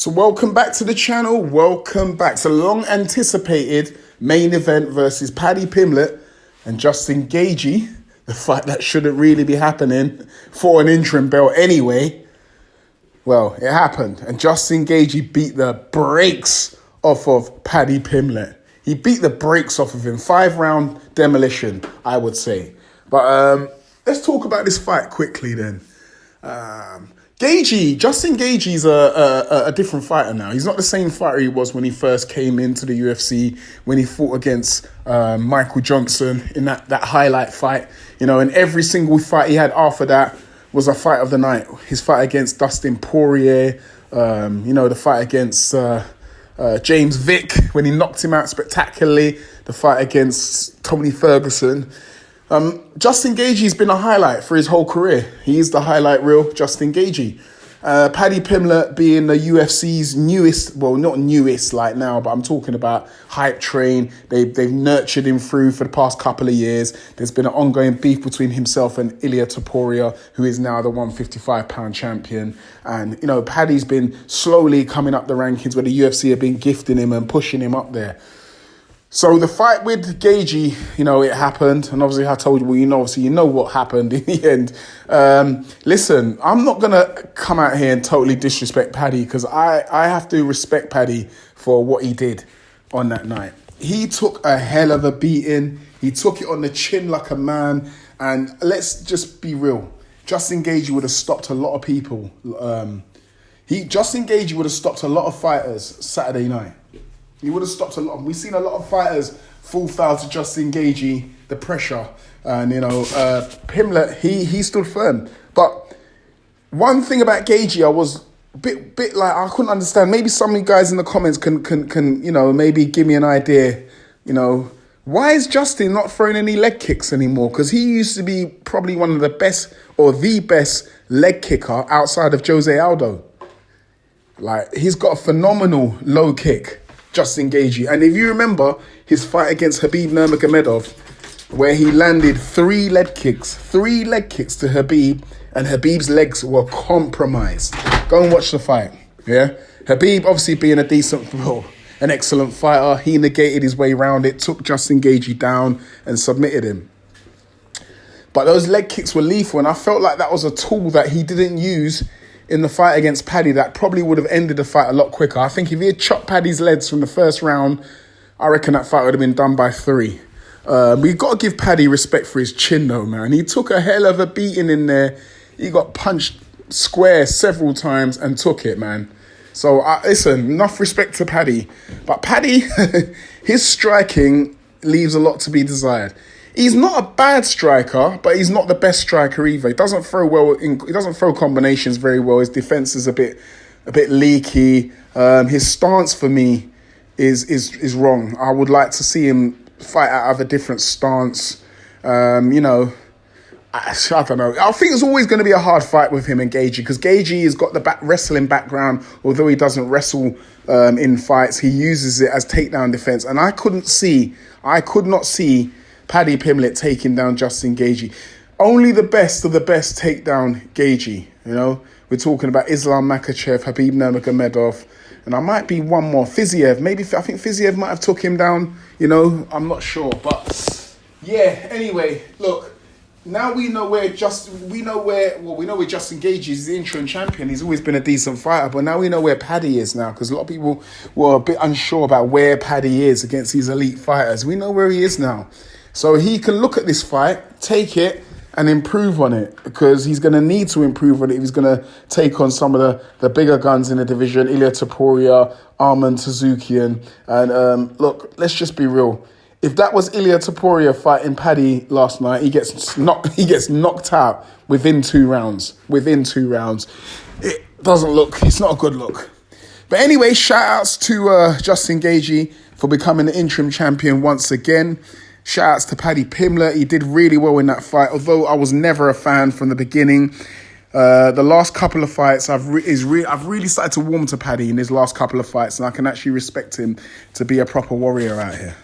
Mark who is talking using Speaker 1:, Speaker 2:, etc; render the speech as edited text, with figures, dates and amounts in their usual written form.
Speaker 1: So welcome back to the channel. Welcome back to the long anticipated main event versus Paddy Pimblett and Justin Gaethje. The fight that shouldn't really be happening for an interim belt anyway. Well, it happened. And Justin Gaethje beat the brakes off of Paddy Pimblett. He beat the brakes off of him. 5-round demolition, I would say. But let's talk about this fight quickly then. Justin Gaethje's a different fighter now. He's not the same fighter he was when he first came into the UFC, when he fought against Michael Johnson in that highlight fight. You know, and every single fight he had after that was a fight of the night. His fight against Justin Poirier, the fight against James Vick when he knocked him out spectacularly, the fight against Tony Ferguson. Justin Gaethje's been a highlight for his whole career. He is the highlight reel, Justin Gaethje. Paddy Pimblett being the UFC's newest, well, not newest like now, but I'm talking about hype train. They've nurtured him through for the past couple of years. There's been an ongoing beef between himself and Ilia Topuria, who is now the 155-pound champion. And, you know, Paddy's been slowly coming up the rankings where the UFC have been gifting him and pushing him up there. So the fight with Gaethje, it happened. And obviously I told you, well, you know what happened in the end. Listen, I'm not going to come out here and totally disrespect Paddy because I have to respect Paddy for what he did on that night. He took a hell of a beating. He took it on the chin like a man. And let's just be real. Justin Gaethje would have stopped a lot of people. Justin Gaethje would have stopped a lot of fighters Saturday night. He would have stopped a lot. We've seen a lot of fighters fall foul to Justin Gaethje, the pressure. And, Pimblett, he stood firm. But one thing about Gaethje, I was a bit like, I couldn't understand. Maybe some of you guys in the comments can maybe give me an idea. Why is Justin not throwing any leg kicks anymore? Because he used to be probably one of the best or the best leg kicker outside of Jose Aldo. Like, he's got a phenomenal low kick. Justin Gaethje. And if you remember his fight against Khabib Nurmagomedov, where he landed 3 leg kicks to Khabib, and Khabib's legs were compromised. Go and watch the fight. Yeah, Khabib obviously being an excellent fighter, he negated his way around it, took Justin Gaethje down and submitted him. But those leg kicks were lethal, and I felt like that was a tool that he didn't use in the fight against Paddy that probably would have ended the fight a lot quicker. I think if he had chopped Paddy's legs from the first round, I reckon that fight would have been done by 3. We've got to give Paddy respect for his chin though, man. He took a hell of a beating in there. He got punched square several times and took it, man. So, listen, enough respect to Paddy. But Paddy, his striking leaves a lot to be desired. He's not a bad striker, but he's not the best striker either. He doesn't throw well. He doesn't throw combinations very well. His defense is a bit leaky. His stance for me is wrong. I would like to see him fight out of a different stance. I don't know. I think it's always going to be a hard fight with him and Gaethje because Gaethje has got the wrestling background. Although he doesn't wrestle in fights, he uses it as takedown defense. And I could not see Paddy Pimblett taking down Justin Gaethje. Only the best of the best take down Gaethje. We're talking about Islam Makhachev, Khabib Nurmagomedov, and I might be one more. Fiziev, maybe. I think Fiziev might have took him down. I'm not sure, but yeah. Anyway, look. Now we know where Justin Gaethje is the interim champion. He's always been a decent fighter, but now we know where Paddy is now because a lot of people were a bit unsure about where Paddy is against these elite fighters. We know where he is now. So he can look at this fight, take it, and improve on it because he's going to need to improve on it if he's going to take on some of the bigger guns in the division, Ilia Topuria, Arman Tsarukyan. And look, let's just be real. If that was Ilia Topuria fighting Paddy last night, he gets knocked out within 2 rounds. It doesn't look, it's not a good look. But anyway, shout outs to Justin Gaethje for becoming the interim champion once again. Shout outs to Paddy Pimblett. He did really well in that fight, although I was never a fan from the beginning. The last couple of fights, I've really started to warm to Paddy in his last couple of fights, and I can actually respect him to be a proper warrior out here.